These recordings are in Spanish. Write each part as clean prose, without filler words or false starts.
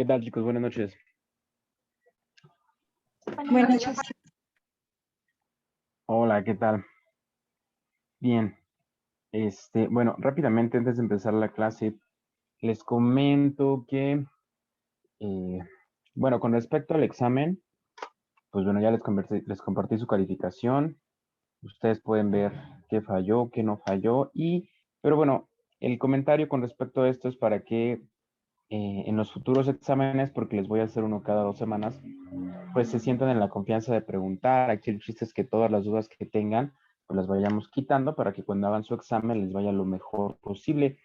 tal, chicos? Buenas noches. Buenas noches. Hola, ¿qué tal? Bien. Bueno, rápidamente antes de empezar la clase, les comento que, bueno, con respecto al examen, pues bueno, ya les compartí su calificación. Ustedes pueden ver qué falló, qué no falló. Pero bueno, el comentario con respecto a esto es para que en los futuros exámenes, porque les voy a hacer uno cada 2 semanas, pues se sientan en la confianza de preguntar. Aquí el chiste es que todas las dudas que tengan, pues las vayamos quitando para que cuando hagan su examen les vaya lo mejor posible.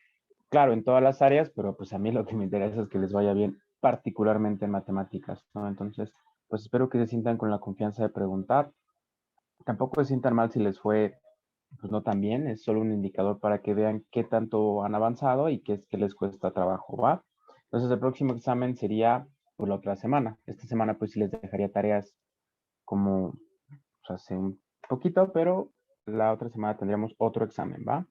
Claro, en todas las áreas, pero pues a mí lo que me interesa es que les vaya bien, particularmente en matemáticas, ¿no? Entonces, pues espero que se sientan con la confianza de preguntar. Tampoco se sientan mal si les fue, pues no tan bien, es solo un indicador para que vean qué tanto han avanzado y qué es que les cuesta trabajo, ¿va? Entonces, el próximo examen sería por la otra semana. Esta semana, pues sí les dejaría tareas como pues, hace un poquito, pero la otra semana tendríamos otro examen, ¿va?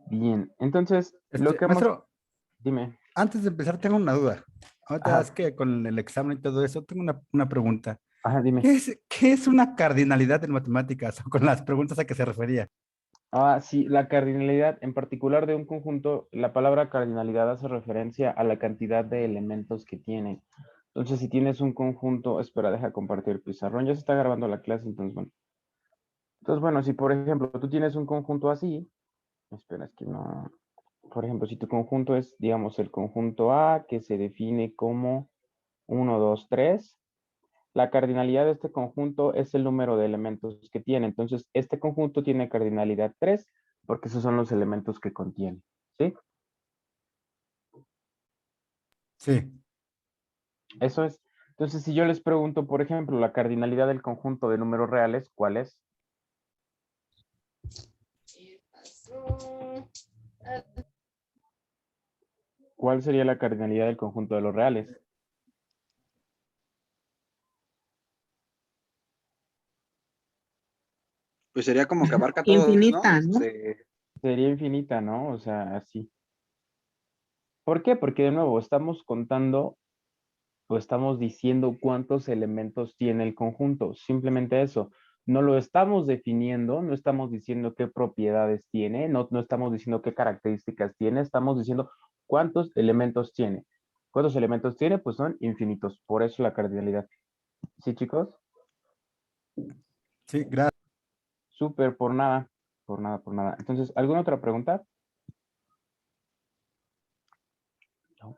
Bien, entonces, lo que hemos... Maestro, Dime. antes de empezar tengo una duda. Ahorita es Ajá, que con el examen y todo eso, tengo una pregunta. ajá, dime. ¿Qué es una cardinalidad en matemáticas? O con las preguntas a que se refería. Sí, la cardinalidad en particular de un conjunto, la palabra cardinalidad hace referencia a la cantidad de elementos que tiene. Entonces, si tienes un conjunto, espera, deja compartir el pizarrón, ya se está grabando la clase, entonces, bueno. Entonces, bueno, si por ejemplo tú tienes un conjunto así, espera, es que no, por ejemplo, si tu conjunto es, digamos, el conjunto A, que se define como 1, 2, 3. La cardinalidad de este conjunto es el número de elementos que tiene. Entonces, este conjunto tiene cardinalidad 3 porque esos son los elementos que contiene. ¿Sí? Sí. Eso es. Entonces, si yo les pregunto, por ejemplo, la cardinalidad del conjunto de números reales, ¿cuál es? ¿Cuál sería la cardinalidad del conjunto de los reales? Pues sería como que abarca todos, ¿no? Infinita, ¿no? Sería infinita, ¿no? O sea, así. ¿Por qué? Porque de nuevo estamos contando o estamos diciendo cuántos elementos tiene el conjunto. Simplemente eso. No lo estamos definiendo, no estamos diciendo qué propiedades tiene, no estamos diciendo qué características tiene, estamos diciendo cuántos elementos tiene. ¿Cuántos elementos tiene? Pues son infinitos. Por eso la cardinalidad. ¿Sí, chicos? Sí, gracias. Súper, por nada. Por nada, por nada. Entonces, ¿alguna otra pregunta? No.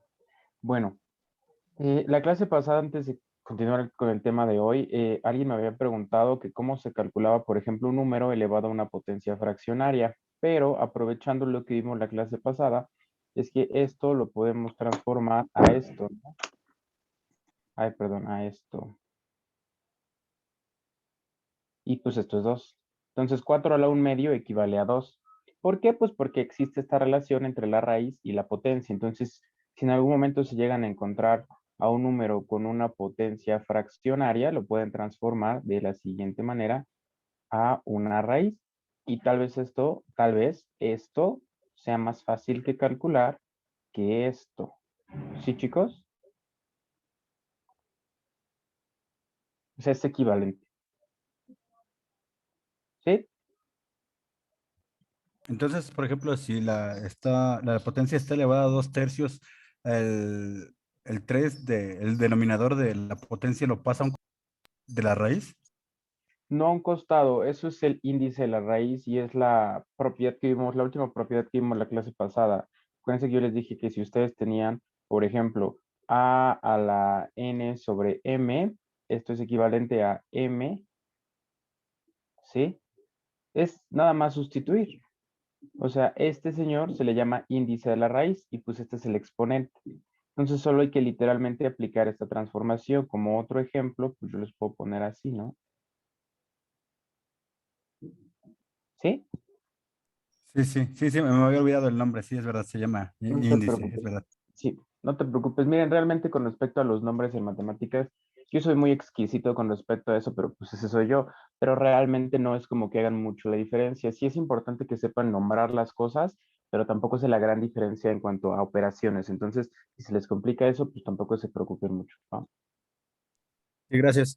Bueno, la clase pasada, antes de continuar con el tema de hoy, alguien me había preguntado que cómo se calculaba, por ejemplo, un número elevado a una potencia fraccionaria, pero aprovechando lo que vimos la clase pasada, es que esto lo podemos transformar a esto, ¿no? Ay, perdón, a esto. Y pues esto es 2. Entonces, 4 a la 1/2 equivale a 2. ¿Por qué? Pues porque existe esta relación entre la raíz y la potencia. Entonces, si en algún momento se llegan a encontrar a un número con una potencia fraccionaria, lo pueden transformar de la siguiente manera a una raíz. Y tal vez esto sea más fácil que calcular que esto. ¿Sí, chicos? O sea, es equivalente. ¿Sí? Entonces, por ejemplo, si la potencia está elevada a 2/3, el 3 el denominador de la potencia lo pasa a de la raíz. No a un costado, eso es el índice de la raíz y es la propiedad que vimos, la última propiedad que vimos la clase pasada. Acuérdense que yo les dije que si ustedes tenían, por ejemplo, a a la n sobre m, esto es equivalente a m, ¿sí? Es nada más sustituir. O sea, este señor se le llama índice de la raíz y pues este es el exponente. Entonces solo hay que literalmente aplicar esta transformación. Como otro ejemplo, pues yo les puedo poner así, ¿no? ¿Sí? Sí, me había olvidado el nombre, sí, es verdad, se llama No te índice, es preocupes. verdad. Sí, no te preocupes. Miren, realmente con respecto a los nombres en matemáticas, Yo soy muy exquisito con respecto a eso, pero pues ese soy yo. Pero realmente no es como que hagan mucho la diferencia. Sí es importante que sepan nombrar las cosas, pero tampoco es la gran diferencia en cuanto a operaciones. Entonces, si se les complica eso, pues tampoco se preocupen mucho, ¿no? Sí, gracias.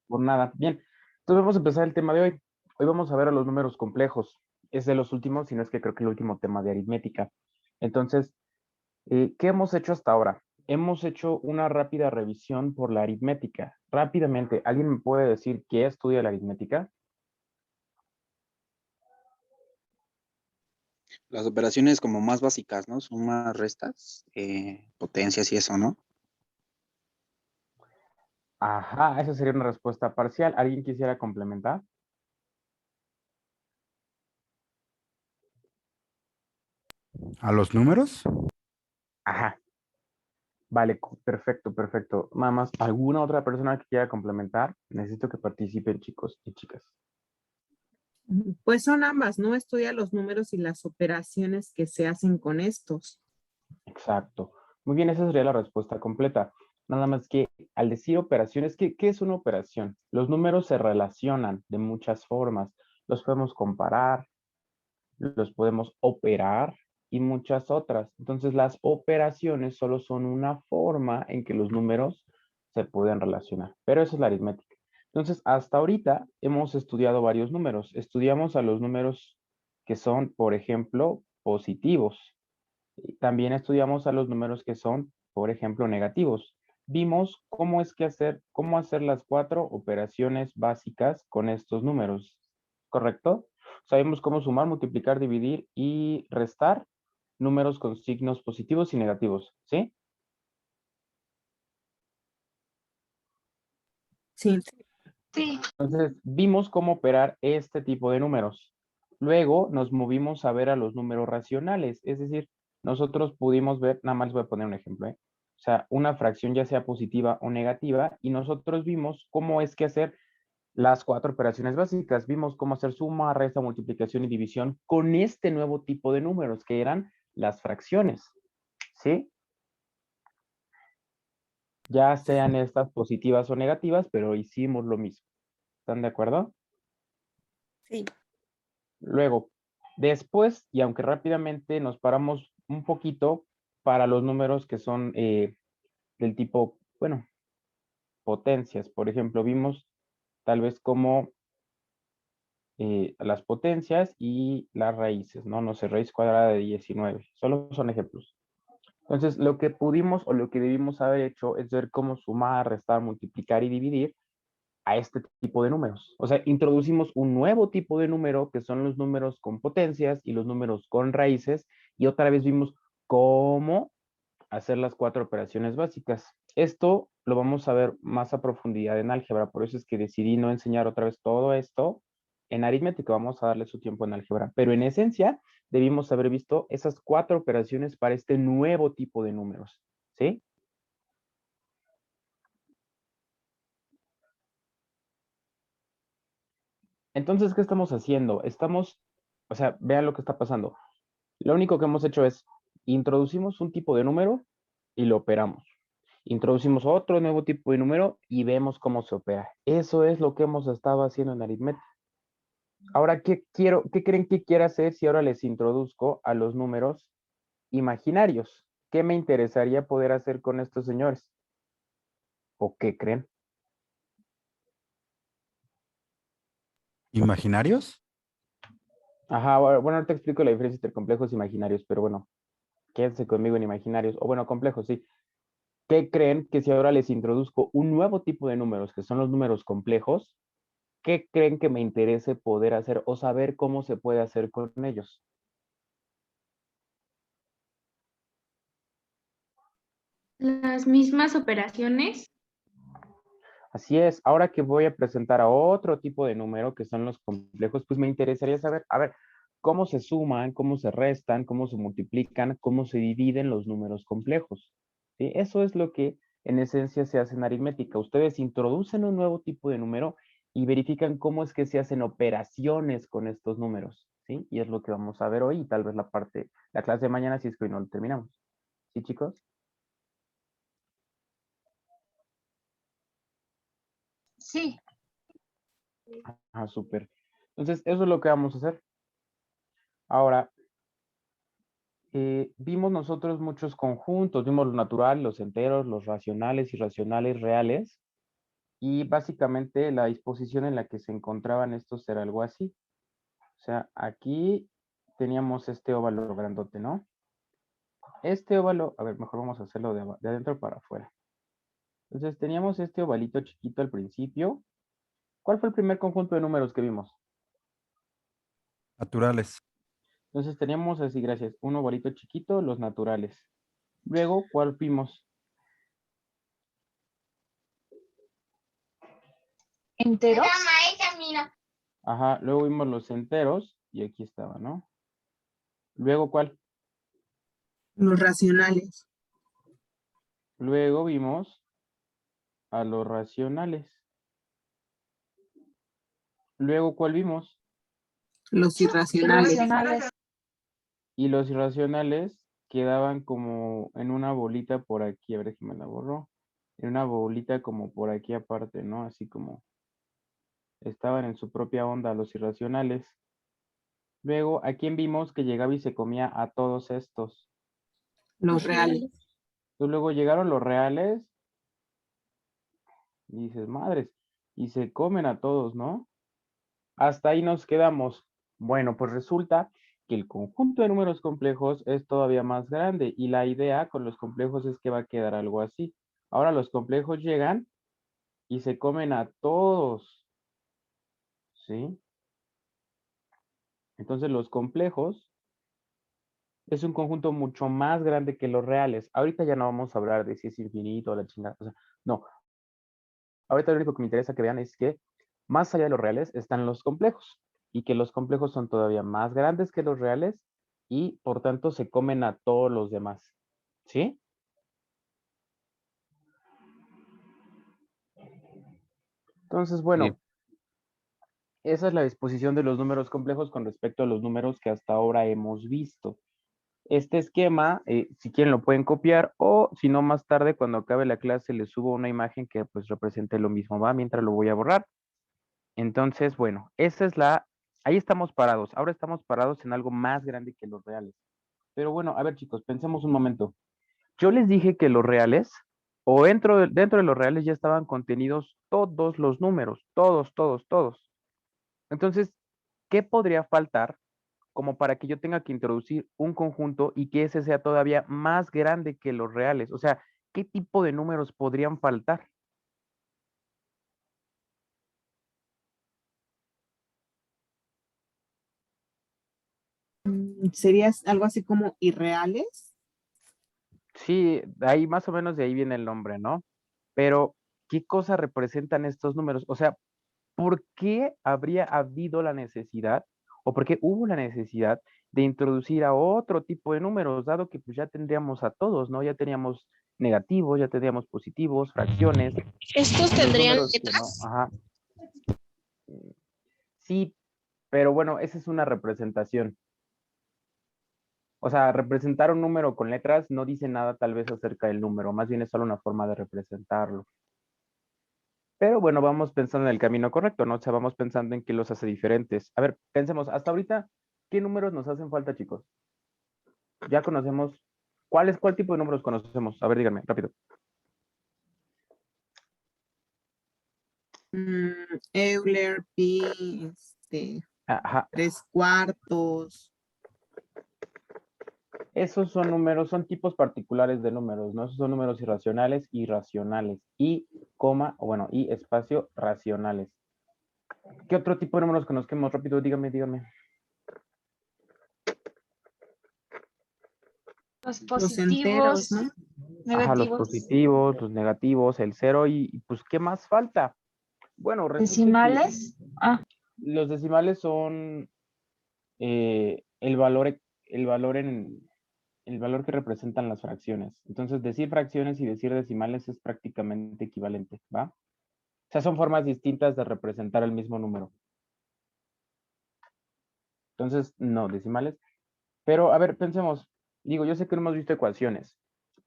Por nada. Bien, entonces vamos a empezar el tema de hoy. Hoy vamos a ver a los números complejos. Es de los últimos, si no es que creo que el último tema de aritmética. Entonces, ¿qué hemos hecho hasta ahora? Hemos hecho una rápida revisión por la aritmética. Rápidamente, ¿alguien me puede decir qué estudia la aritmética? Las operaciones como más básicas, ¿no? Sumas, restas, potencias y eso, ¿no? Ajá, esa sería una respuesta parcial. ¿Alguien quisiera complementar? ¿A los números? Ajá, vale, perfecto, perfecto. Nada más, ¿alguna otra persona que quiera complementar? Necesito que participen, chicos y chicas. Pues son ambas, ¿no? Estudia los números y las operaciones que se hacen con estos. Exacto. Muy bien, esa sería la respuesta completa. Nada más que al decir operaciones, ¿qué es una operación? Los números se relacionan de muchas formas. Los podemos comparar, los podemos operar y muchas otras. Entonces, las operaciones solo son una forma en que los números se pueden relacionar. Pero eso es la aritmética. Entonces, hasta ahorita hemos estudiado varios números. Estudiamos a los números que son, por ejemplo, positivos. También estudiamos a los números que son, por ejemplo, negativos. Vimos cómo hacer las 4 operaciones básicas con estos números, ¿correcto? Sabemos cómo sumar, multiplicar, dividir y restar números con signos positivos y negativos, ¿sí? Sí. Sí, Entonces, vimos cómo operar este tipo de números. Luego nos movimos a ver a los números racionales, es decir, nosotros pudimos ver, nada más les voy a poner un ejemplo, ¿eh? O sea, una fracción ya sea positiva o negativa, y nosotros vimos cómo es que hacer las 4 operaciones básicas. Vimos cómo hacer suma, resta, multiplicación y división con este nuevo tipo de números, que eran las fracciones, ¿sí? Ya sean estas positivas o negativas, pero hicimos lo mismo. ¿Están de acuerdo? sí. Luego, después, y aunque rápidamente nos paramos un poquito para los números que son del tipo, bueno, potencias. Por ejemplo, vimos tal vez como las potencias y las raíces, ¿no? No sé, raíz cuadrada de 19. Solo son ejemplos. Entonces, lo que pudimos o lo que debimos haber hecho es ver cómo sumar, restar, multiplicar y dividir a este tipo de números. O sea, introducimos un nuevo tipo de número que son los números con potencias y los números con raíces, y otra vez vimos cómo hacer las 4 operaciones básicas. Esto lo vamos a ver más a profundidad en álgebra, por eso es que decidí no enseñar otra vez todo esto en aritmética. Vamos a darle su tiempo en álgebra, pero en esencia debimos haber visto esas 4 operaciones para este nuevo tipo de números, ¿sí? Entonces, ¿qué estamos haciendo? O sea, vean lo que está pasando. Lo único que hemos hecho es introducimos un tipo de número y lo operamos. Introducimos otro nuevo tipo de número y vemos cómo se opera. Eso es lo que hemos estado haciendo en aritmética. Ahora, qué creen que quiera hacer si ahora les introduzco a los números imaginarios? ¿Qué me interesaría poder hacer con estos señores? ¿O qué creen? ¿Imaginarios? Ajá, bueno, ahora te explico la diferencia entre complejos e imaginarios, pero bueno, quédense conmigo en imaginarios, o bueno, complejos, sí. ¿Qué creen que si ahora les introduzco un nuevo tipo de números, que son los números complejos, qué creen que me interese poder hacer o saber cómo se puede hacer con ellos? Las mismas operaciones. Así es, ahora que voy a presentar a otro tipo de número, que son los complejos, pues me interesaría saber, a ver, cómo se suman, cómo se restan, cómo se multiplican, cómo se dividen los números complejos. ¿Sí? Eso es lo que en esencia se hace en aritmética. Ustedes introducen un nuevo tipo de número y verifican cómo es que se hacen operaciones con estos números. ¿Sí? Y es lo que vamos a ver hoy y tal vez la clase de mañana si es que hoy no lo terminamos. ¿Sí, chicos? Sí. Ah, súper. Entonces, eso es lo que vamos a hacer. Ahora, vimos nosotros muchos conjuntos, vimos lo natural, los enteros, los racionales, irracionales, reales, y básicamente la disposición en la que se encontraban estos era algo así. O sea, aquí teníamos este óvalo grandote, ¿no? Este óvalo, a ver, mejor vamos a hacerlo de adentro para afuera. Entonces teníamos este ovalito chiquito al principio. ¿Cuál fue el primer conjunto de números que vimos? Naturales. Entonces teníamos así, gracias, un ovalito chiquito, los naturales. Luego, ¿cuál vimos? ¿Enteros? Ajá, luego vimos los enteros y aquí estaba, ¿no? Luego, ¿cuál? Los racionales. Luego vimos a los racionales. Luego, ¿cuál vimos? Los irracionales. Y los irracionales quedaban como en una bolita por aquí, a ver si me la borro. En una bolita como por aquí aparte, ¿no? Así como estaban en su propia onda los irracionales. Luego, ¿a quién vimos que llegaba y se comía a todos estos? Los reales. Entonces, luego llegaron los reales y dices, madres, y se comen a todos, ¿no? Hasta ahí nos quedamos. Bueno, pues resulta que el conjunto de números complejos es todavía más grande y la idea con los complejos es que va a quedar algo así. Ahora los complejos llegan y se comen a todos, ¿sí? Entonces los complejos es un conjunto mucho más grande que los reales. Ahorita ya no vamos a hablar de si es infinito o la chingada. O sea, no. Ahorita lo único que me interesa que vean es que más allá de los reales están los complejos y que los complejos son todavía más grandes que los reales y por tanto se comen a todos los demás. ¿Sí? Entonces, bueno, esa es la disposición de los números complejos con respecto a los números que hasta ahora hemos visto. Este esquema, si quieren lo pueden copiar o si no más tarde cuando acabe la clase les subo una imagen que pues represente lo mismo, ¿va? Mientras lo voy a borrar. Entonces, bueno, esa es ahí estamos parados. Ahora estamos parados en algo más grande que los reales. Pero bueno, a ver chicos, pensemos un momento. Yo les dije que los reales, o dentro de los reales ya estaban contenidos todos los números, todos, todos, todos. Entonces, ¿qué podría faltar como para que yo tenga que introducir un conjunto y que ese sea todavía más grande que los reales? O sea, ¿qué tipo de números podrían faltar? ¿Sería algo así como irreales? Sí, ahí más o menos de ahí viene el nombre, ¿no? Pero, ¿qué cosa representan estos números? O sea, ¿por qué habría habido la necesidad o por qué hubo la necesidad de introducir a otro tipo de números, dado que pues ya tendríamos a todos, ¿no? Ya teníamos negativos, ya teníamos positivos, fracciones. ¿Estos Los tendrían números que no, letras? ajá. Sí, pero bueno, esa es una representación. O sea, representar un número con letras no dice nada tal vez acerca del número, más bien es solo una forma de representarlo. Pero bueno, vamos pensando en el camino correcto, ¿no? O sea, vamos pensando en qué los hace diferentes. A ver, pensemos, hasta ahorita, ¿qué números nos hacen falta, chicos? Ya conocemos, ¿cuál tipo de números conocemos? A ver, díganme, rápido. Euler, pi, Ajá, 3/4. esos son números, son tipos particulares de números, ¿no? Esos son números irracionales, y, coma, o bueno, y espacio, racionales. ¿Qué otro tipo de números conocemos? Rápido, díganme. Los Los enteros, positivos, ¿no? Ajá, los negativos, positivos, los negativos, el cero y pues, ¿qué más falta? Bueno, resulta que decimales. Ah, los decimales son el valor el valor que representan las fracciones. Entonces, decir fracciones y decir decimales es prácticamente equivalente, ¿va? O sea, son formas distintas de representar el mismo número. Entonces, no, decimales. Pero, a ver, pensemos. Digo, yo sé que no hemos visto ecuaciones,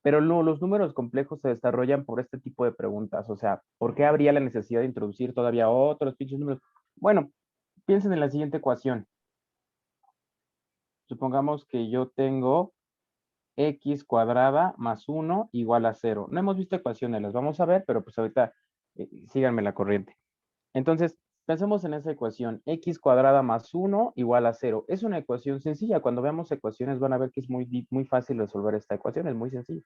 Pero no, los números complejos se desarrollan por este tipo de preguntas. O sea, ¿por qué habría la necesidad de introducir todavía otros pinches números? Bueno, piensen en la siguiente ecuación. Supongamos que yo tengo x cuadrada más 1 igual a 0. No hemos visto ecuaciones, las vamos a ver, pero pues ahorita síganme la corriente. Entonces, pensemos en esa ecuación, x cuadrada más 1 igual a 0. Es una ecuación sencilla. Cuando veamos ecuaciones van a ver que es muy fácil resolver esta ecuación, es muy sencilla.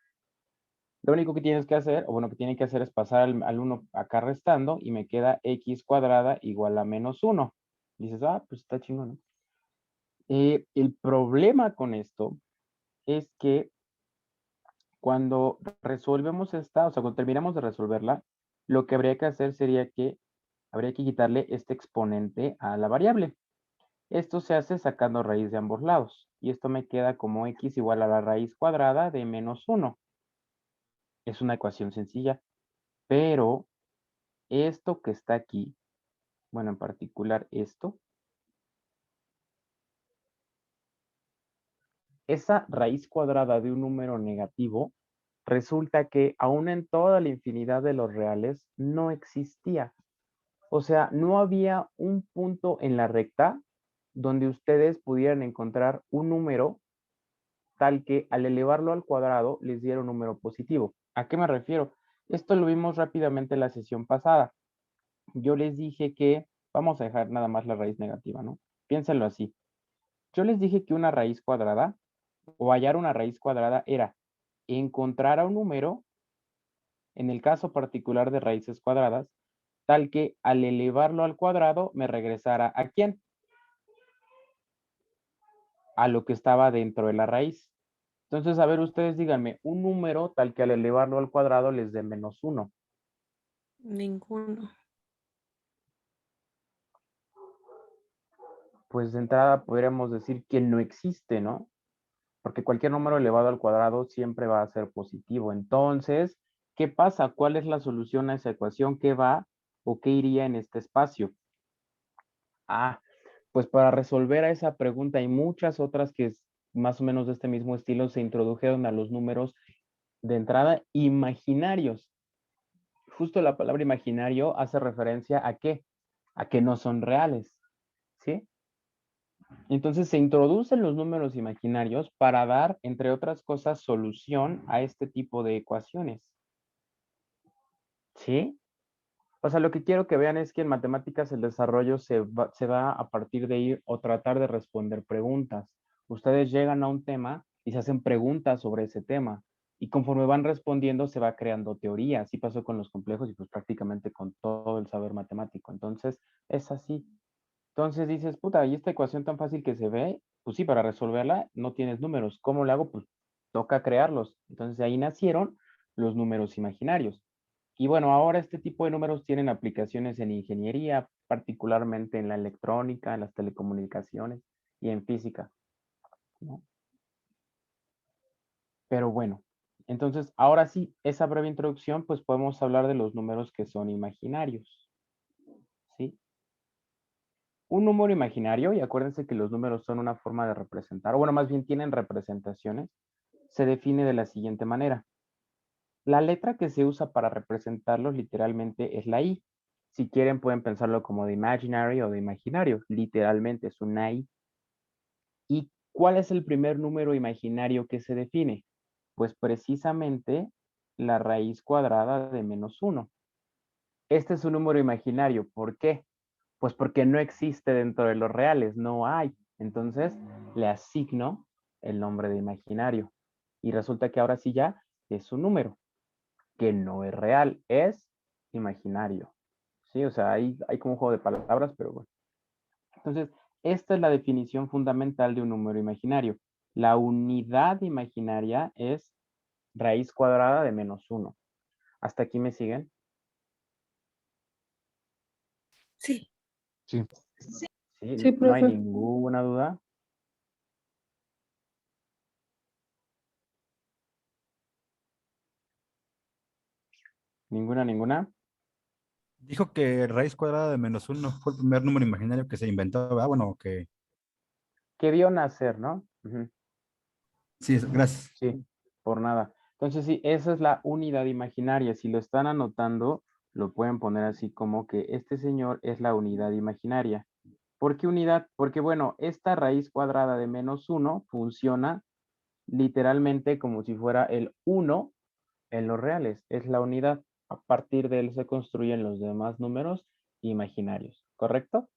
Lo único que tienes que hacer, o bueno, que tienen que hacer es pasar al 1 acá restando y me queda x cuadrada igual a menos 1. Dices, ah, pues está chingón, ¿no? El problema con esto es que cuando resolvemos esta, o sea, cuando terminamos de resolverla, lo que habría que hacer sería que habría que quitarle este exponente a la variable. Esto se hace sacando raíz de ambos lados. Y esto me queda como x igual a la raíz cuadrada de menos 1. Es una ecuación sencilla, pero esto que está aquí, bueno, en particular esto, esa raíz cuadrada de un número negativo, resulta que aún en toda la infinidad de los reales no existía. O sea, no había un punto en la recta donde ustedes pudieran encontrar un número tal que al elevarlo al cuadrado les diera un número positivo. ¿A qué me refiero? Esto lo vimos rápidamente en la sesión pasada. Yo les dije que, vamos a dejar nada más la raíz negativa, ¿no? Piénsenlo así. Yo les dije que una raíz cuadrada o hallar una raíz cuadrada era encontrar a un número, en el caso particular de raíces cuadradas, tal que al elevarlo al cuadrado me regresara ¿a quién? A lo que estaba dentro de la raíz. Entonces, a ver, ustedes díganme, un número tal que al elevarlo al cuadrado les dé menos 1. Ninguno. Pues de entrada podríamos decir que no existe, ¿no? Porque cualquier número elevado al cuadrado siempre va a ser positivo. Entonces, ¿qué pasa? ¿Cuál es la solución a esa ecuación? ¿Qué va o qué iría en este espacio? Ah, pues para resolver a esa pregunta y muchas otras que es más o menos de este mismo estilo, se introdujeron a los números de entrada imaginarios. Justo la palabra imaginario hace referencia a qué? A que no son reales, ¿sí? Entonces se introducen los números imaginarios para dar, entre otras cosas, solución a este tipo de ecuaciones, ¿sí? O sea, lo que quiero que vean es que en matemáticas el desarrollo se da a partir de ir o tratar de responder preguntas. Ustedes llegan a un tema y se hacen preguntas sobre ese tema. Y conforme van respondiendo se va creando teoría. Así pasó con los complejos y pues prácticamente con todo el saber matemático. Entonces, es así. Entonces dices, puta, y esta ecuación tan fácil que se ve, pues sí, para resolverla no tienes números. ¿Cómo le hago? Pues toca crearlos. Entonces de ahí nacieron los números imaginarios. Y bueno, ahora este tipo de números tienen aplicaciones en ingeniería, particularmente en la electrónica, en las telecomunicaciones y en física, ¿no? Pero bueno, entonces ahora sí, esa breve introducción, pues podemos hablar de los números que son imaginarios, ¿sí? Un número imaginario, y acuérdense que los números son una forma de representar, o bueno, más bien tienen representaciones, se define de la siguiente manera. La letra que se usa para representarlos literalmente es la I. Si quieren pueden pensarlo como de imaginary o de imaginario. Literalmente es una I. ¿Y cuál es el primer número imaginario que se define? Pues precisamente la raíz cuadrada de menos 1. Este es un número imaginario. ¿Por qué? Pues porque no existe dentro de los reales, no hay. Entonces le asigno el nombre de imaginario. Y resulta que ahora sí ya es un número que no es real, es imaginario. Sí, o sea, hay como un juego de palabras, pero bueno. Entonces, esta es la definición fundamental de un número imaginario. La unidad imaginaria es raíz cuadrada de menos 1. ¿Hasta aquí me siguen? Sí. Sí. Sí, Sí, no hay profe. ninguna duda. Ninguna. Dijo que raíz cuadrada de menos uno fue el primer número imaginario que se inventó. Ah, bueno, que Que vio nacer, ¿no? Ujú. sí, gracias. Sí, por nada. Entonces, sí, esa es la unidad imaginaria. Si lo están anotando, lo pueden poner así como que este señor es la unidad imaginaria. ¿Por qué unidad? Porque, bueno, esta raíz cuadrada de -1 funciona literalmente como si fuera el 1 en los reales. Es la unidad. A partir de él se construyen los demás números imaginarios. ¿Correcto?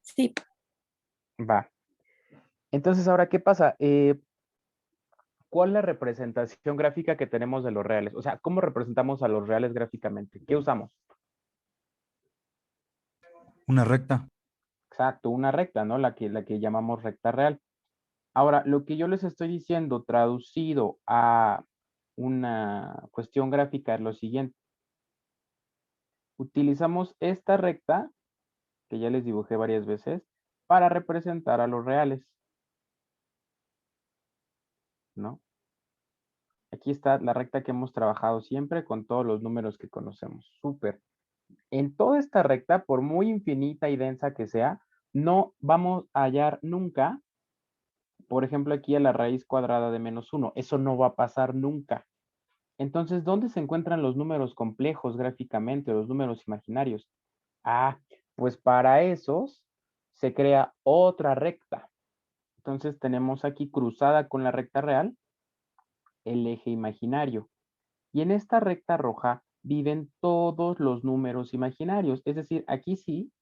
Sí. Va. Entonces, ahora, ¿qué pasa? ¿Cuál es la representación gráfica que tenemos de los reales? O sea, ¿cómo representamos a los reales gráficamente? ¿Qué usamos? Una recta. Exacto, una recta, ¿no? La que llamamos recta real. Ahora, lo que yo les estoy diciendo traducido a una cuestión gráfica es lo siguiente. Utilizamos esta recta, que ya les dibujé varias veces, para representar a los reales, ¿no? Aquí está la recta que hemos trabajado siempre con todos los números que conocemos. Súper. En toda esta recta, por muy infinita y densa que sea, no vamos a hallar nunca, por ejemplo, aquí a la raíz cuadrada de -1. Eso no va a pasar nunca. Entonces, ¿dónde se encuentran los números complejos gráficamente, los números imaginarios? Ah, pues para esos se crea otra recta. Entonces tenemos aquí cruzada con la recta real el eje imaginario. Y en esta recta roja viven todos los números imaginarios. Es decir, aquí sí,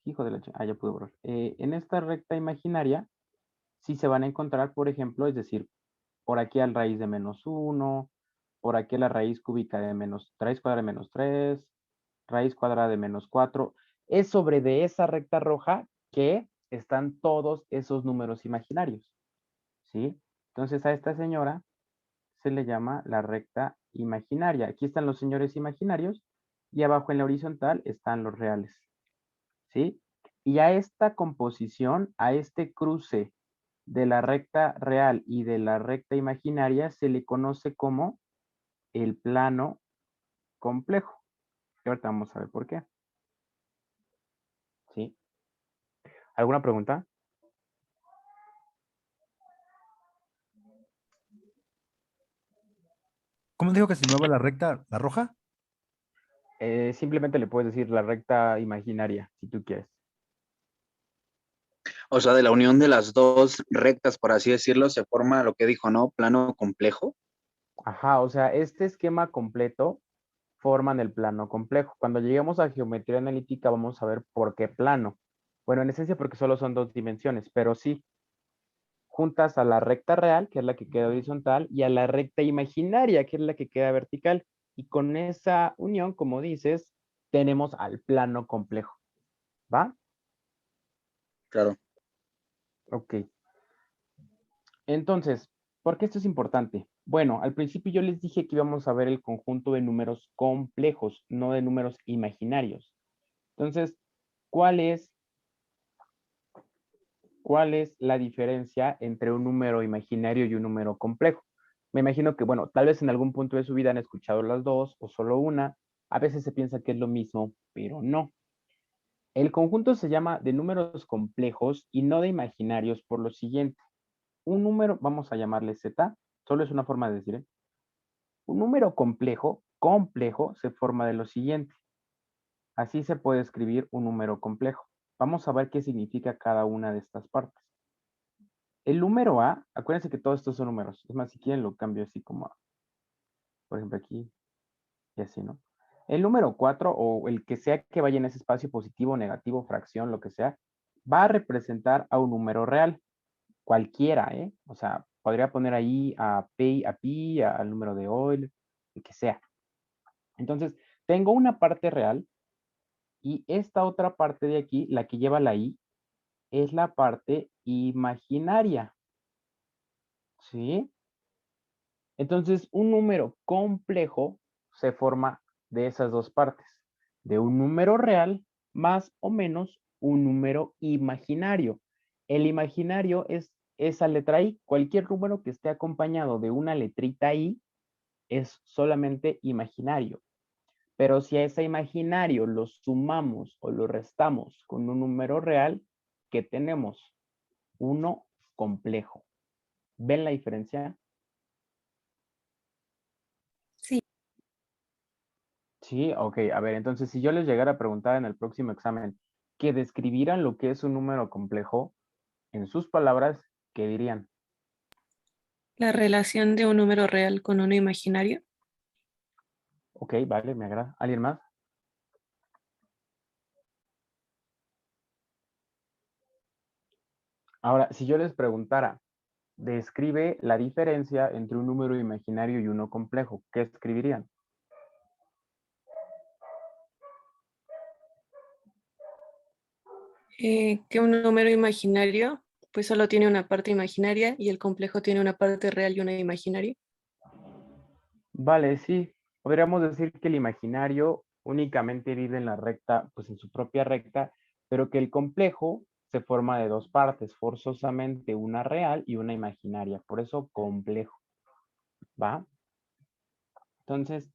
hijo de la ya pude borrar. En esta recta imaginaria sí se van a encontrar, por ejemplo, es decir, por aquí al raíz de -1, por aquí a la raíz cúbica de raíz cuadrada de -3, raíz cuadrada de -4. Es sobre de esa recta roja que están todos esos números imaginarios, ¿sí? Entonces a esta señora se le llama la recta imaginaria. Aquí están los señores imaginarios y abajo en la horizontal están los reales, ¿sí? Y a esta composición, a este cruce de la recta real y de la recta imaginaria se le conoce como el plano complejo. Y ahorita vamos a ver por qué. ¿Sí? ¿Alguna pregunta? ¿Cómo dijo que se llamaba la recta, la roja? Simplemente le puedes decir la recta imaginaria, si tú quieres. O sea, de la unión de las dos rectas, por así decirlo, se forma lo que dijo, ¿no? Plano complejo. Ajá, o sea, este esquema completo forman el plano complejo. Cuando lleguemos a geometría analítica vamos a ver por qué plano. Bueno, en esencia porque solo son dos dimensiones, pero sí, juntas a la recta real, que es la que queda horizontal, y a la recta imaginaria, que es la que queda vertical. Y con esa unión, como dices, tenemos al plano complejo. ¿Va? Claro. Ok. Entonces, ¿por qué esto es importante? Bueno, al principio yo les dije que íbamos a ver el conjunto de números complejos, no de números imaginarios. Entonces, ¿cuál es la diferencia entre un número imaginario y un número complejo? Me imagino que, bueno, tal vez en algún punto de su vida han escuchado las dos o solo una. A veces se piensa que es lo mismo, pero no. El conjunto se llama de números complejos y no de imaginarios por lo siguiente. Un número, vamos a llamarle Z, solo es una forma de decir, ¿eh? Un número complejo, se forma de lo siguiente. Así se puede escribir un número complejo. Vamos a ver qué significa cada una de estas partes. El número A, acuérdense que todos estos son números. Es más, si quieren lo cambio así como, por ejemplo, aquí y así, ¿no? El número 4 o el que sea que vaya en ese espacio positivo, negativo, fracción, lo que sea, va a representar a un número real. Cualquiera, ¿eh? O sea, podría poner ahí a pi, al número de Euler, el que sea. Entonces, tengo una parte real y esta otra parte de aquí, la que lleva la i, es la parte imaginaria. ¿Sí? Entonces, un número complejo se forma de esas dos partes, de un número real más o menos un número imaginario. El imaginario es esa letra i. Cualquier número que esté acompañado de una letrita i es solamente imaginario. Pero si a ese imaginario lo sumamos o lo restamos con un número real, ¿qué tenemos? 1 complejo. ¿Ven la diferencia? Sí. Sí, ok. A ver, entonces si yo les llegara a preguntar en el próximo examen que describieran lo que es un número complejo, en sus palabras, ¿qué dirían? La relación de un número real con uno imaginario. Ok, vale, me agrada. ¿Alguien más? Ahora, si yo les preguntara, describe la diferencia entre un número imaginario y uno complejo, ¿qué escribirían? Que un número imaginario pues solo tiene una parte imaginaria y el complejo tiene una parte real y una imaginaria. Vale, sí. Podríamos decir que el imaginario únicamente vive en la recta, pues en su propia recta, pero que el complejo se forma de dos partes, forzosamente una real y una imaginaria. Por eso complejo, ¿va? Entonces,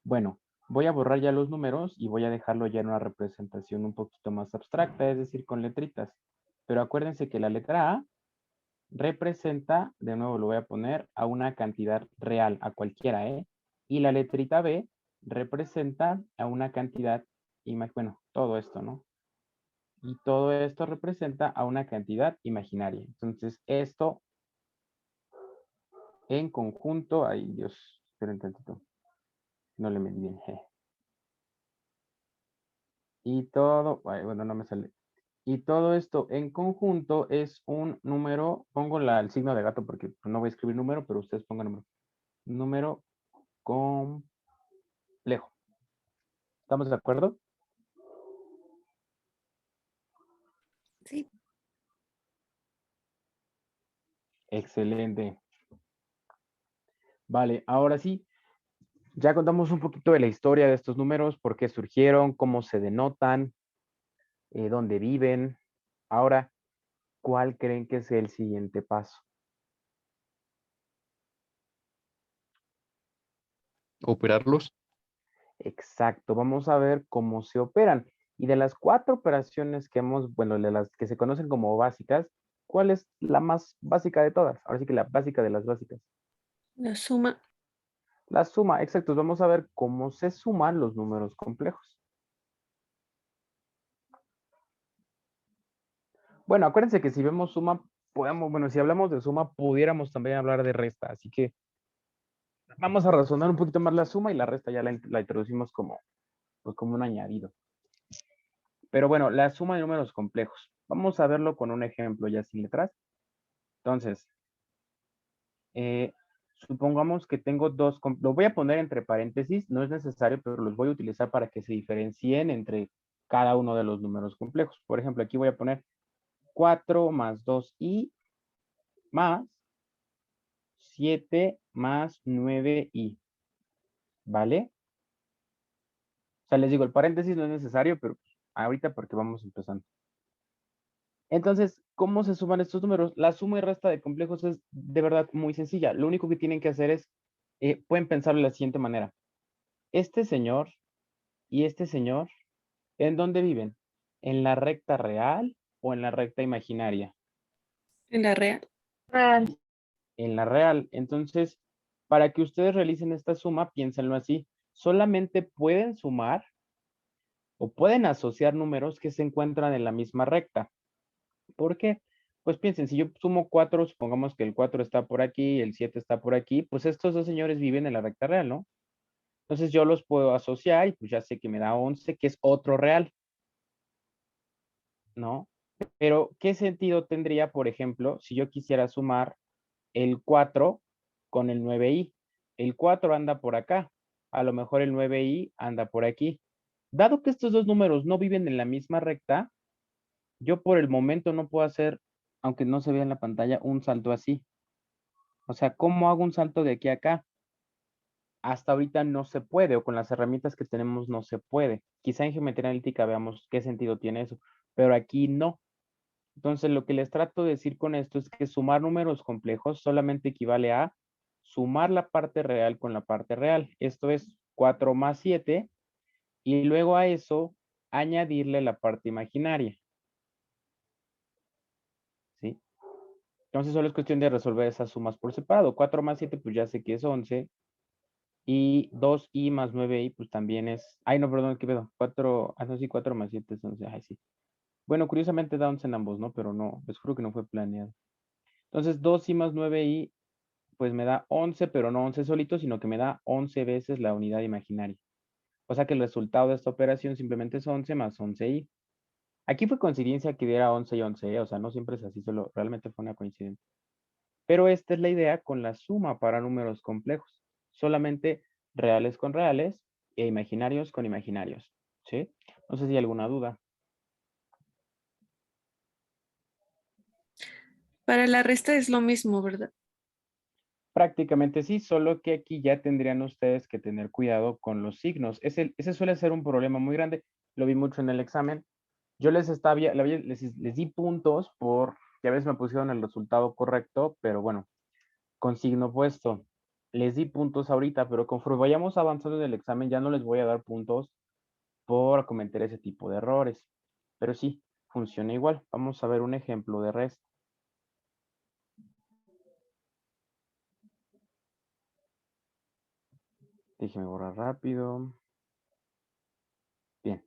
bueno, voy a borrar ya los números y voy a dejarlo ya en una representación un poquito más abstracta, es decir, con letritas. Pero acuérdense que la letra A representa, de nuevo lo voy a poner, a una cantidad real, a cualquiera, ¿eh? Y la letrita B representa a una cantidad, bueno, todo esto, ¿no? Y todo esto representa a una cantidad imaginaria. Entonces, esto en conjunto, ay Dios, esperen tantito, no le medí bien. Y todo, ay, bueno, no me sale. Y todo esto en conjunto es un número, pongo el signo de gato porque no voy a escribir número, pero ustedes pongan número. Número complejo. ¿Estamos de acuerdo? Sí. Excelente. Vale, ahora sí, ya contamos un poquito de la historia de estos números, por qué surgieron, cómo se denotan, dónde viven. Ahora, ¿cuál creen que es el siguiente paso? Operarlos. Exacto, vamos a ver cómo se operan. Y de las 4 operaciones que hemos, bueno, de las que se conocen como básicas, ¿cuál es la más básica de todas? Ahora sí que la básica de las básicas. La suma. La suma, exacto. Vamos a ver cómo se suman los números complejos. Bueno, acuérdense que si vemos suma, podemos, bueno, si hablamos de suma, pudiéramos también hablar de resta. Así que vamos a razonar un poquito más la suma y la resta ya la introducimos como, pues como un añadido. Pero bueno, la suma de números complejos. Vamos a verlo con un ejemplo ya sin letras. Entonces, supongamos que tengo dos, lo voy a poner entre paréntesis, no es necesario, pero los voy a utilizar para que se diferencien entre cada uno de los números complejos. Por ejemplo, aquí voy a poner 4 más 2i más 7 más 9i, ¿vale? O sea, les digo, el paréntesis no es necesario, pero ahorita porque vamos empezando. Entonces, ¿cómo se suman estos números? La suma y resta de complejos es de verdad muy sencilla. Lo único que tienen que hacer es, pueden pensarlo de la siguiente manera. Este señor y este señor, ¿en dónde viven? ¿En la recta real o en la recta imaginaria? En la real. Real. En la real. Entonces, para que ustedes realicen esta suma, piénsenlo así. Solamente pueden sumar o pueden asociar números que se encuentran en la misma recta. ¿Por qué? Pues piensen, si yo sumo 4, supongamos que el 4 está por aquí y el 7 está por aquí, pues estos dos señores viven en la recta real, ¿no? Entonces yo los puedo asociar y pues ya sé que me da 11, que es otro real, ¿no? Pero, ¿qué sentido tendría, por ejemplo, si yo quisiera sumar el 4 con el 9i? El 4 anda por acá, a lo mejor el 9i anda por aquí. Dado que estos dos números no viven en la misma recta, yo por el momento no puedo hacer, aunque no se vea en la pantalla, un salto así. O sea, ¿cómo hago un salto de aquí a acá? Hasta ahorita no se puede, o con las herramientas que tenemos no se puede. Quizá en geometría analítica veamos qué sentido tiene eso, pero aquí no. Entonces, lo que les trato de decir con esto es que sumar números complejos solamente equivale a sumar la parte real con la parte real. Esto es 4 más 7, y luego a eso añadirle la parte imaginaria. ¿Sí? Entonces solo es cuestión de resolver esas sumas por separado. 4 más 7, pues ya sé que es 11. Y 2i más 9i, pues también es... Ay, no, perdón, ¿qué pedo? 4, no, sí, 4 más 7 es 11. Ay, sí. Bueno, curiosamente da 11 en ambos, ¿no? Pero no, les juro que no fue planeado. Entonces 2i más 9i, pues me da 11, pero no 11 solito, sino que me da 11 veces la unidad imaginaria. O sea que el resultado de esta operación simplemente es 11 más 11i. Aquí fue coincidencia que diera 11 y 11, o sea, no siempre es así, solo realmente fue una coincidencia. Pero esta es la idea con la suma para números complejos. Solamente reales con reales e imaginarios con imaginarios. ¿Sí? No sé si hay alguna duda. Para la resta es lo mismo, ¿verdad? Prácticamente sí, solo que aquí ya tendrían ustedes que tener cuidado con los signos. Ese suele ser un problema muy grande. Lo vi mucho en el examen. Yo les di puntos por que a veces me pusieron el resultado correcto, pero bueno, con signo opuesto. Les di puntos ahorita, pero conforme vayamos avanzando en el examen ya no les voy a dar puntos por cometer ese tipo de errores. Pero sí, funciona igual. Vamos a ver un ejemplo de resta. Déjeme borrar rápido. Bien,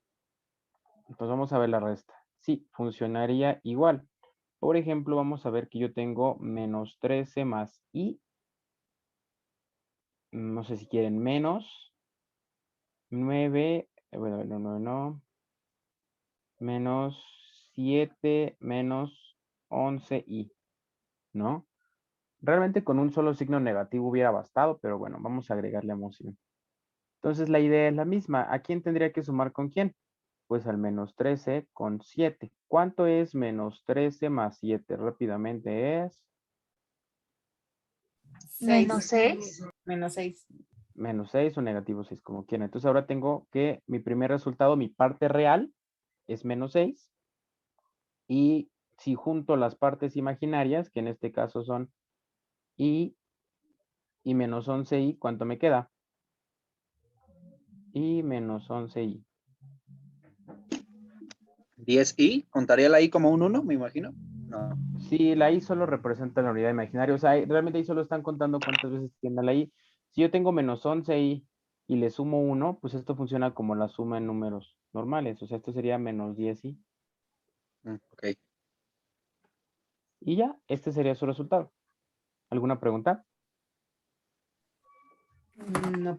pues vamos a ver la resta. Sí, funcionaría igual. Por ejemplo, vamos a ver que yo tengo menos 13 más i. No sé si quieren menos 9. Bueno, no. Menos 7 menos 11i, ¿no? Realmente con un solo signo negativo hubiera bastado, pero bueno, vamos a agregarle emoción. Entonces la idea es la misma. ¿A quién tendría que sumar con quién? Pues al menos 13 con 7. ¿Cuánto es menos 13 más 7? Rápidamente es Menos 6. Menos 6. menos 6 o negativo 6, como quieran. Entonces ahora tengo que mi primer resultado, mi parte real, es menos 6. Y si junto las partes imaginarias, que en este caso son i y menos 11i, ¿cuánto me queda? I menos 11i. 10i, contaría la i como un 1, me imagino. No. Sí, la i solo representa la unidad imaginaria. O sea, realmente ahí solo están contando cuántas veces tiene la i. Si yo tengo menos 11i y le sumo 1, pues esto funciona como la suma en números normales. O sea, esto sería menos 10i. Ok. Y ya, este sería su resultado. ¿Alguna pregunta? No.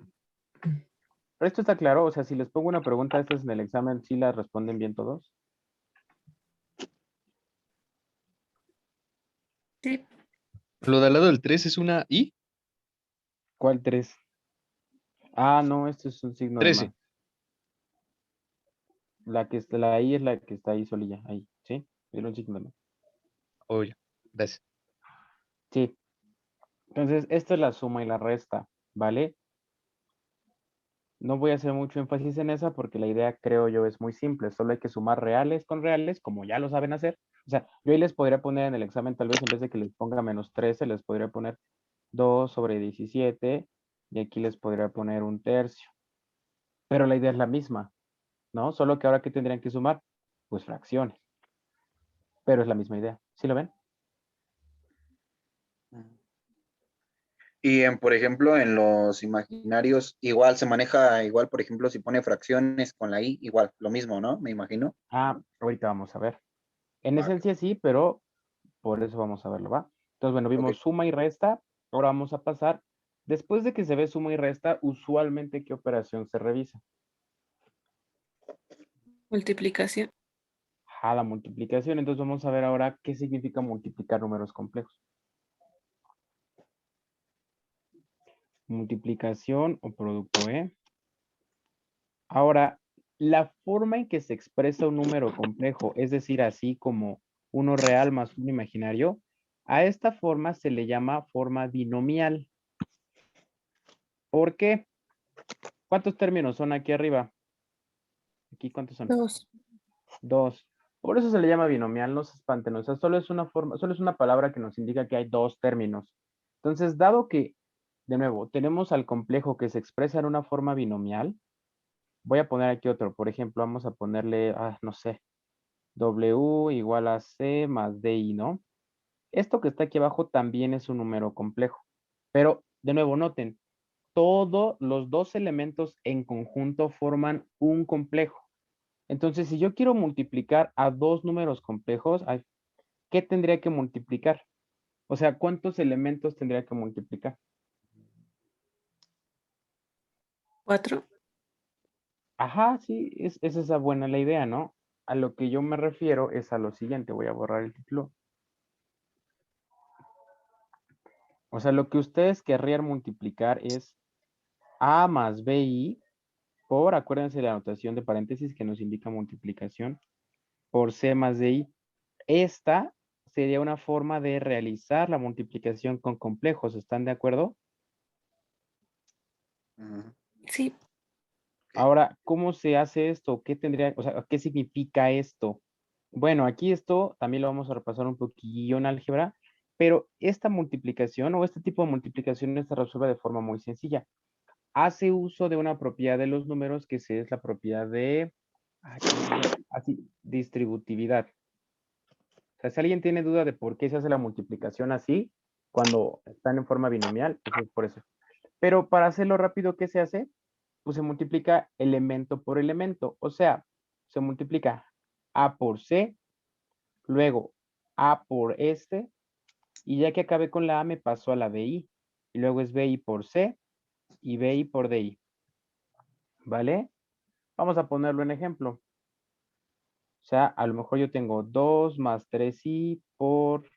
Pero esto está claro. O sea, si les pongo una pregunta, estas en el examen, ¿sí la responden bien todos? Sí. Lo de al lado del 3 es una I. ¿Cuál 3? Ah, no, esto es un signo de 13. más. La I es la que está ahí solilla, ahí, ¿sí? Era un signo de más. Oye, gracias. Sí. Entonces, esta es la suma y la resta, ¿vale? No voy a hacer mucho énfasis en esa porque la idea, creo yo, es muy simple. Solo hay que sumar reales con reales, como ya lo saben hacer. O sea, yo ahí les podría poner en el examen, tal vez en vez de que les ponga menos 13, les podría poner 2 sobre 17 y aquí les podría poner un tercio. Pero la idea es la misma, ¿no? Solo que ahora, ¿qué tendrían que sumar? Pues fracciones. Pero es la misma idea. ¿Sí lo ven? Y por ejemplo, en los imaginarios, igual se maneja igual, por ejemplo, si pone fracciones con la i, igual, lo mismo, ¿no? Me imagino. Ah, ahorita vamos a ver. En Vale. esencia sí, pero por eso vamos a verlo, ¿va? Entonces, bueno, Ok. vimos suma y resta. Ahora vamos a pasar. Después de que se ve suma y resta, usualmente, ¿qué operación se revisa? Multiplicación. La multiplicación. Entonces, vamos a ver ahora qué significa multiplicar números complejos. Multiplicación o producto, ¿eh? Ahora, la forma en que se expresa un número complejo, es decir, así como uno real más uno imaginario, a esta forma se le llama forma binomial. ¿Por qué? ¿Cuántos términos son aquí arriba? ¿Aquí cuántos son? 2. 2. Por eso se le llama binomial, no se espanten. O sea, solo es una forma, solo es una palabra que nos indica que hay dos términos. Entonces, dado que, de nuevo, tenemos al complejo que se expresa en una forma binomial, voy a poner aquí otro. Por ejemplo, vamos a ponerle, no sé, W igual a C más DI, ¿no? Esto que está aquí abajo también es un número complejo. Pero, de nuevo, noten, todos los dos elementos en conjunto forman un complejo. Entonces, si yo quiero multiplicar a dos números complejos, ay, ¿qué tendría que multiplicar? O sea, ¿cuántos elementos tendría que multiplicar? 4. Ajá, sí, es esa buena la idea, ¿no? A lo que yo me refiero es a lo siguiente. Voy a borrar el título. O sea, lo que ustedes querrían multiplicar es A más BI por, acuérdense de la anotación de paréntesis que nos indica multiplicación, por C más DI. Esta sería una forma de realizar la multiplicación con complejos. ¿Están de acuerdo? Ujú. Sí. Ahora, ¿cómo se hace esto? ¿Qué tendría, o sea, qué significa esto? Bueno, aquí esto también lo vamos a repasar un poquillo en álgebra, pero esta multiplicación o este tipo de multiplicaciones se resuelve de forma muy sencilla. Hace uso de una propiedad de los números que es la propiedad de así, distributividad. O sea, si alguien tiene duda de por qué se hace la multiplicación así, cuando están en forma binomial, pues es por eso. Pero para hacerlo rápido, ¿qué se hace? Pues se multiplica elemento por elemento. O sea, se multiplica A por C, luego A por este, y ya que acabé con la A me paso a la BI. Y luego es BI por C y BI por DI. ¿Vale? Vamos a ponerlo en ejemplo. O sea, a lo mejor yo tengo 2 más 3i por,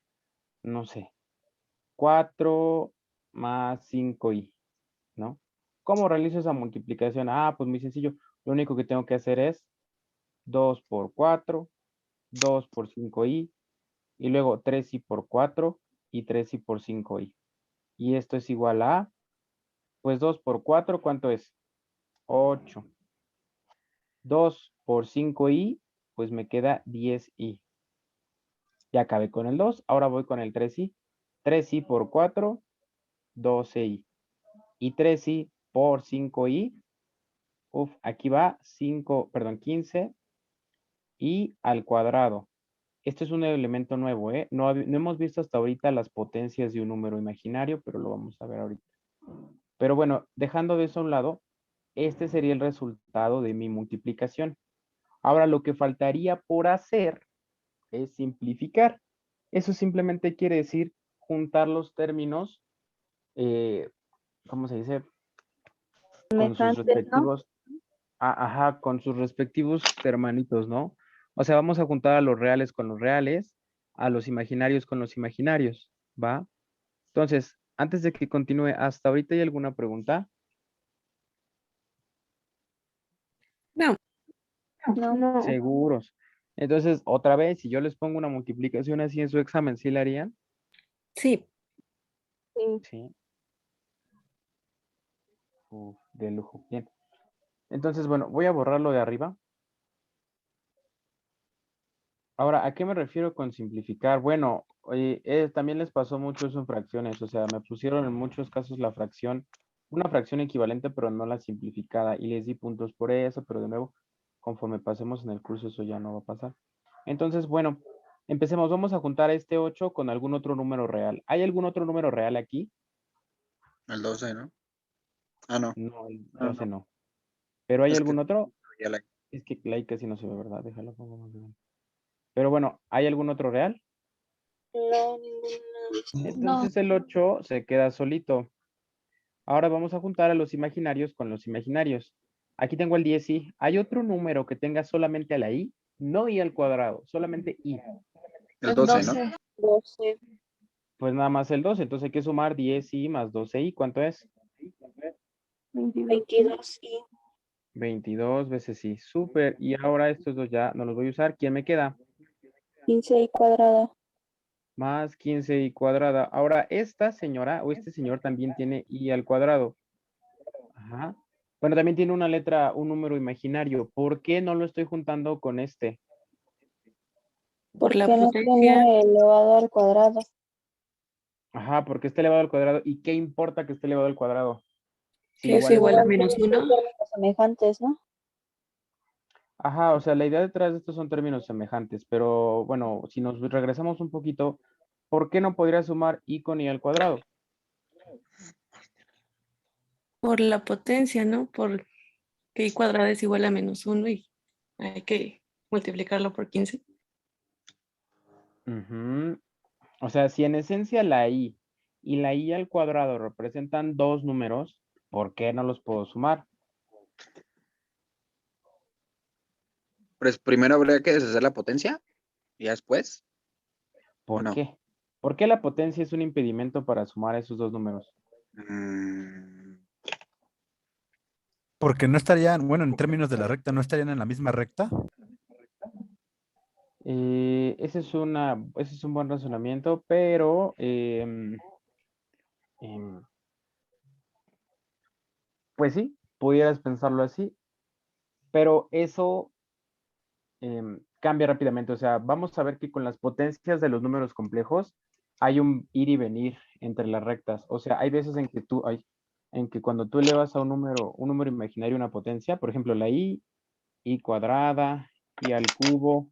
no sé, 4 más 5i, ¿no? ¿Cómo realizo esa multiplicación? Ah, pues muy sencillo. Lo único que tengo que hacer es 2 por 4, 2 por 5i, y luego 3i por 4 y 3i por 5i. Y esto es igual a, pues 2 por 4, ¿cuánto es? 8. 2 por 5i, pues me queda 10i. Ya acabé con el 2, ahora voy con el 3i. 3i por 4, 12i. Y 3i por 5i, aquí va 5, perdón, 15 y al cuadrado. Esto es un elemento nuevo, ¿eh? No hemos visto hasta ahorita las potencias de un número imaginario, pero lo vamos a ver ahorita. Pero bueno, dejando de eso a un lado, este sería el resultado de mi multiplicación. Ahora lo que faltaría por hacer es simplificar. Eso simplemente quiere decir juntar los términos, ¿cómo se dice? Con sus Semejantes, ¿no? respectivos, ajá, con sus respectivos hermanitos, ¿no? O sea, vamos a juntar a los reales con los reales, a los imaginarios con los imaginarios, ¿va? Entonces, antes de que continúe, ¿hasta ahorita hay alguna pregunta? No. No. Seguros. Entonces, otra vez, si yo les pongo una multiplicación así en su examen, ¿sí la harían? Sí. Sí. Sí. Uf, de lujo. Bien. Entonces, bueno, voy a borrarlo de arriba. Ahora, ¿a qué me refiero con simplificar? Bueno, oye, también les pasó mucho eso en fracciones, o sea, me pusieron en muchos casos la fracción, una fracción equivalente, pero no la simplificada, y les di puntos por eso, pero de nuevo, conforme pasemos en el curso, eso ya no va a pasar. Entonces, bueno, empecemos. Vamos a juntar este 8 con algún otro número real. ¿Hay algún otro número real aquí? El 12, ¿no? Ah, no. No, el No, 12 no. no. ¿Pero hay Es que algún otro? ya la... Es que ahí casi no se ve, ¿verdad? Déjalo pongo más grande. Pero bueno, ¿hay algún otro real? No, ninguna. No. Entonces el 8 se queda solito. Ahora vamos a juntar a los imaginarios con los imaginarios. Aquí tengo el 10i. ¿Hay otro número que tenga solamente a la i? No i al cuadrado, solamente i. El 12, ¿no? 12. Pues nada más el 12. Entonces hay que sumar 10i más 12i. ¿Cuánto es? 22 y 22 veces i. Súper. Y ahora estos dos ya no los voy a usar. ¿Quién me queda? 15 y cuadrada. Más 15i cuadrada. Ahora esta señora o este señor también tiene i al cuadrado. Ajá. Bueno, también tiene una letra, un número imaginario. ¿Por qué no lo estoy juntando con este? Por la Que no potencia. tiene elevado al cuadrado. Ajá, porque está elevado al cuadrado. ¿Y qué importa que esté elevado al cuadrado? Sí, Que es igual es igual a uno. menos 1. Términos semejantes, ¿no? Ajá, o sea, la idea detrás de estos son términos semejantes, pero bueno, si nos regresamos un poquito, ¿por qué no podría sumar I con I al cuadrado? Por la potencia, ¿no? Porque I cuadrada es igual a -1 y hay que multiplicarlo por 15. Ujú. O sea, si en esencia la I y la I al cuadrado representan dos números, ¿por qué no los puedo sumar? Pues primero habría que deshacer la potencia y ya después, ¿o ¿Por no? qué? ¿Por qué la potencia es un impedimento para sumar esos dos números? Mm, Porque no estarían, bueno, en términos de la recta, no estarían en la misma recta. Ese es un buen razonamiento, pero pues sí, pudieras pensarlo así, pero eso cambia rápidamente. O sea, vamos a ver que con las potencias de los números complejos hay un ir y venir entre las rectas. O sea, hay veces en que en que cuando tú elevas a un número imaginario una potencia, por ejemplo, la I cuadrada, I al cubo,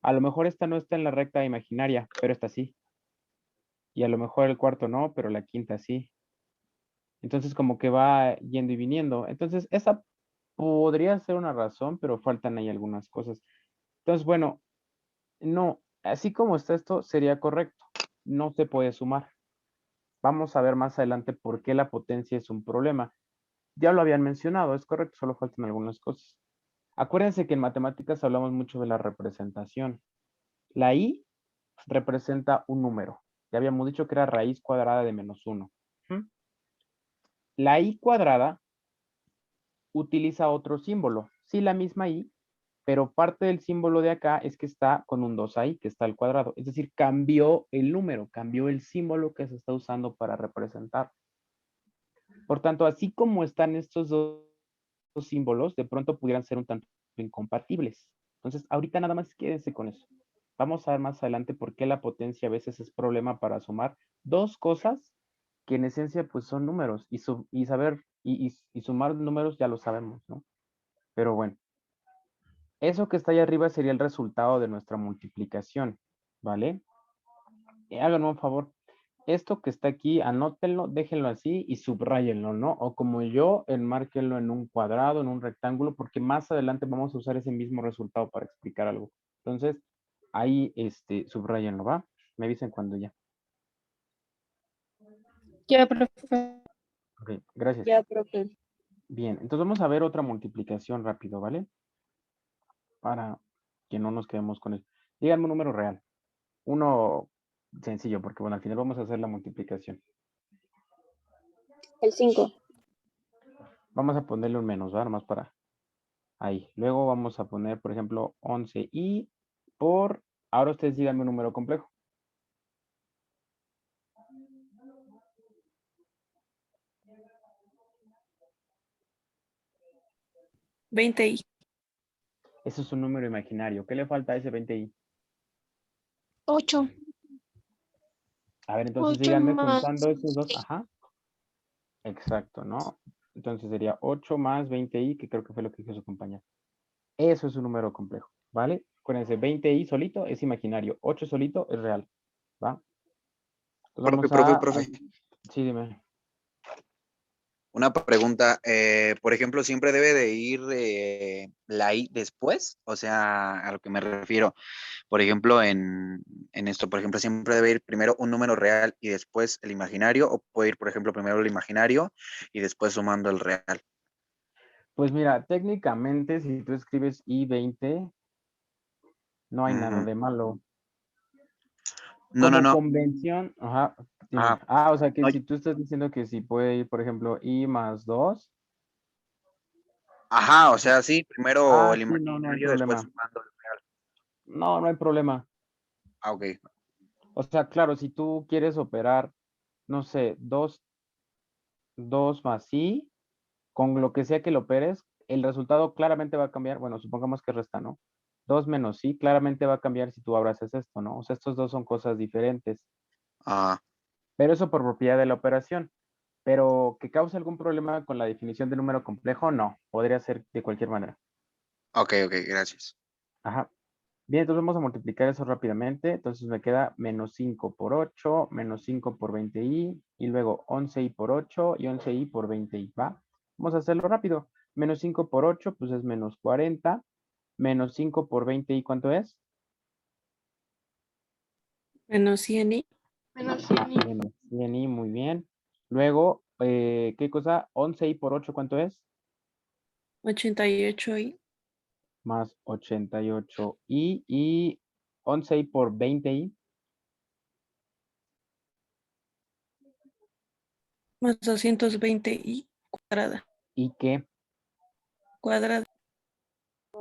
a lo mejor esta no está en la recta imaginaria, pero esta sí. Y a lo mejor el cuarto no, pero la quinta sí. Entonces como que va yendo y viniendo. Entonces esa podría ser una razón, pero faltan ahí algunas cosas. Entonces, bueno, no, así como está esto, sería correcto. No se puede sumar. Vamos a ver más adelante por qué la potencia es un problema. Ya lo habían mencionado, es correcto, solo faltan algunas cosas. Acuérdense que en matemáticas hablamos mucho de la representación. La I representa un número. Ya habíamos dicho que era raíz cuadrada de -1. La I cuadrada utiliza otro símbolo. Sí, la misma I, pero parte del símbolo de acá es que está con un 2 ahí, que está al cuadrado. Es decir, cambió el número, cambió el símbolo que se está usando para representar. Por tanto, así como están estos dos símbolos, de pronto pudieran ser un tanto incompatibles. Entonces, ahorita nada más quédense con eso. Vamos a ver más adelante por qué la potencia a veces es problema para sumar dos cosas que en esencia pues son números y saber y sumar números ya lo sabemos, ¿no? Pero bueno, eso que está ahí arriba sería el resultado de nuestra multiplicación, ¿vale? Háganme un favor. Esto que está aquí, anótenlo, déjenlo así y subrayenlo, ¿no? O como yo, enmárquenlo en un cuadrado, en un rectángulo, porque más adelante vamos a usar ese mismo resultado para explicar algo. Entonces, ahí, subrayenlo, ¿va? Me dicen cuando ya. Ya, profe. Ok, gracias. Ya, profe. Bien, entonces vamos a ver otra multiplicación rápido, ¿vale? Para que no nos quedemos con él. Díganme un número real. Uno sencillo, porque bueno, al final vamos a hacer la multiplicación. El 5. Vamos a ponerle un menos, ¿va? Nomás para ahí. Luego vamos a poner, por ejemplo, 11i por... Ahora ustedes díganme un número complejo. 20i. Eso es un número imaginario. ¿Qué le falta a ese 20i? 8. A ver, entonces 8 díganme más. juntando esos dos. Ajá. Exacto, ¿no? Entonces sería 8 más 20i, que creo que fue lo que dijo su compañero. Eso es un número complejo, ¿vale? Acuérdense, 20i solito es imaginario, 8 solito es real, ¿va? Entonces vamos profe. Sí, dime. Una pregunta, por ejemplo, ¿siempre debe de ir la I después? O sea, a lo que me refiero, por ejemplo, en esto, por ejemplo, ¿siempre debe ir primero un número real y después el imaginario? ¿O puede ir, por ejemplo, primero el imaginario y después sumando el real? Pues mira, técnicamente si tú escribes i20, no hay nada Ujú. de malo. No, Como no. convención, ajá, dime. Ajá. Ah, o sea que No, si tú estás diciendo que si puede ir, por ejemplo, i más 2. ajá, o sea, sí, primero Ah, el sí, no, no hay imaginario, después problema. sumando el real. No, no hay problema. Ah, ok. O sea, claro, si tú quieres operar, no sé, 2 más i, con lo que sea que lo operes, el resultado claramente va a cambiar. Bueno, supongamos que resta, ¿no? 2 menos i claramente va a cambiar si tú abraces esto, ¿no? O sea, estos dos son cosas diferentes. Ah, Pero eso por propiedad de la operación. Pero que cause algún problema con la definición de número complejo, no. Podría ser de cualquier manera. ok, gracias. Ajá. Bien, entonces vamos a multiplicar eso rápidamente. Entonces me queda menos 5 por 8, menos 5 por 20i, y luego 11i por 8 y 11i por 20i, ¿va? Vamos a hacerlo rápido. Menos 5 por 8, pues es menos 40. Menos 5 por 20i, ¿cuánto es? Menos 100i. Menos 100. Menos 100i, muy bien. Luego, ¿qué cosa? 11i por 8, ¿cuánto es? 88i. Más 88i y 11i por 20i. Más 220i cuadrada. ¿Y qué? Cuadrada.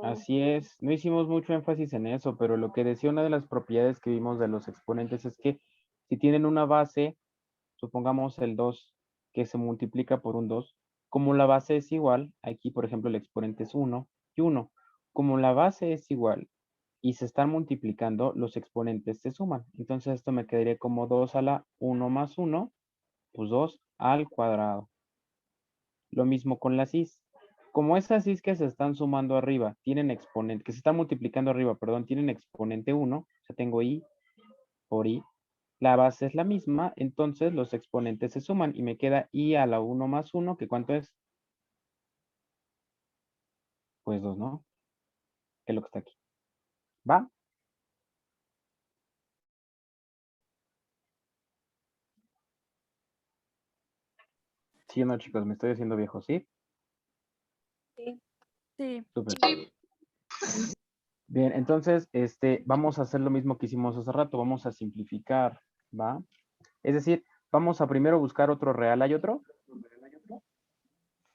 Así es, no hicimos mucho énfasis en eso, pero lo que decía una de las propiedades que vimos de los exponentes es que si tienen una base, supongamos el 2, que se multiplica por un 2, como la base es igual, aquí por ejemplo el exponente es 1 y 1, como la base es igual y se están multiplicando, los exponentes se suman. Entonces esto me quedaría como 2 a la 1 más 1, pues 2 al cuadrado. Lo mismo con las is. Como esas is que se están sumando arriba tienen exponente, que se están multiplicando arriba, perdón, tienen exponente 1, o sea, tengo i por i, la base es la misma, entonces los exponentes se suman y me queda i a la 1 más 1, que ¿cuánto es? Pues 2, ¿no? Que es lo que está aquí. ¿Va? Sí o no, chicos, me estoy haciendo viejo, ¿sí? Sí. Súper. Bien, entonces, vamos a hacer lo mismo que hicimos hace rato, vamos a simplificar, ¿va? Es decir, vamos a primero buscar otro real, ¿hay otro?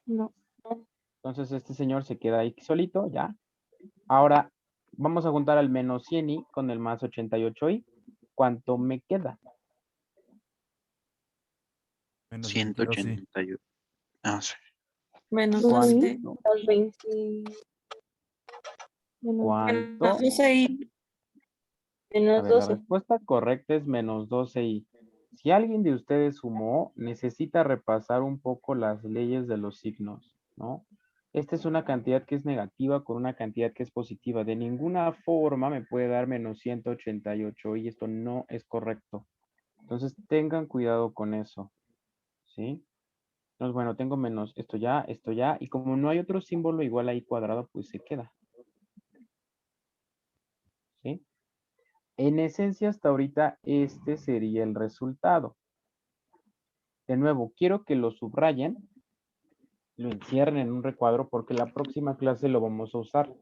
No. Entonces este señor se queda ahí solito, ya. Ahora, vamos a juntar al menos 100i con el más 88i. ¿Cuánto me queda? Menos 22, sí. 188. Ah, sí. Menos ¿Cuánto? 12. Los 20. Menos ¿Cuánto? 12i. A menos ver, la 12. respuesta correcta es menos 12i. Si alguien de ustedes sumó, necesita repasar un poco las leyes de los signos, ¿no? Esta es una cantidad que es negativa con una cantidad que es positiva. De ninguna forma me puede dar menos 188 y esto no es correcto. Entonces tengan cuidado con eso, ¿sí? Entonces, bueno, tengo menos esto ya, y como no hay otro símbolo igual ahí cuadrado, pues se queda, ¿sí? En esencia, hasta ahorita, este sería el resultado. De nuevo, quiero que lo subrayen, lo encierren en un recuadro porque la próxima clase lo vamos a usar.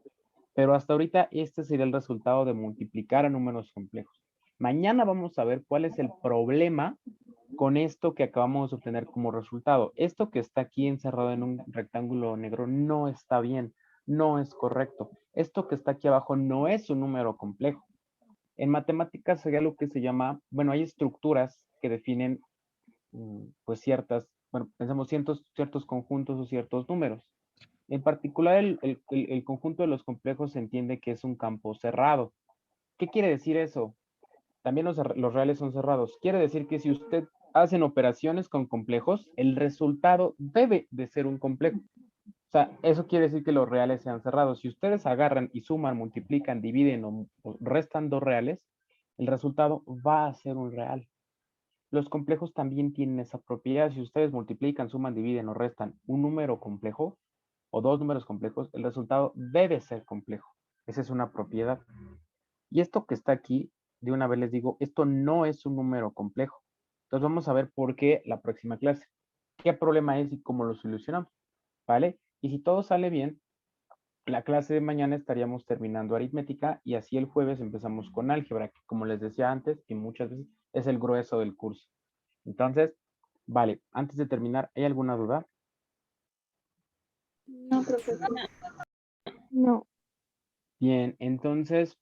Pero hasta ahorita este sería el resultado de multiplicar a números complejos. Mañana vamos a ver cuál es el problema con esto que acabamos de obtener como resultado. Esto que está aquí encerrado en un rectángulo negro no está bien, no es correcto. Esto que está aquí abajo no es un número complejo. En matemáticas sería lo que se llama, bueno, hay estructuras que definen pues ciertas, bueno, pensamos ciertos conjuntos o ciertos números. En particular, el conjunto de los complejos se entiende que es un campo cerrado. ¿Qué quiere decir eso? También los reales son cerrados. Quiere decir que si usted hacen operaciones con complejos, el resultado debe de ser un complejo. O sea, eso quiere decir que los reales sean cerrados. Si ustedes agarran y suman, multiplican, dividen o restan dos reales, el resultado va a ser un real. Los complejos también tienen esa propiedad. Si ustedes multiplican, suman, dividen o restan un número complejo o dos números complejos, el resultado debe ser complejo. Esa es una propiedad. Y esto que está aquí, de una vez les digo, esto no es un número complejo. Entonces vamos a ver por qué la próxima clase. ¿Qué problema es y cómo lo solucionamos? ¿Vale? Y si todo sale bien, la clase de mañana estaríamos terminando aritmética y así el jueves empezamos con álgebra, que como les decía antes, y muchas veces es el grueso del curso. Entonces, vale, antes de terminar, ¿hay alguna duda? No, profesor. No. Bien, entonces,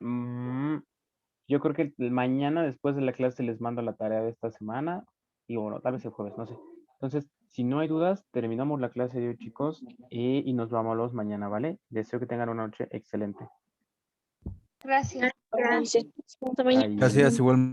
yo creo que mañana después de la clase les mando la tarea de esta semana y bueno, tal vez el jueves, no sé. Entonces, si no hay dudas, terminamos la clase de hoy, chicos, y nos vamos mañana, ¿vale? Deseo que tengan una noche excelente. Gracias. Gracias. Ahí. Gracias, igual.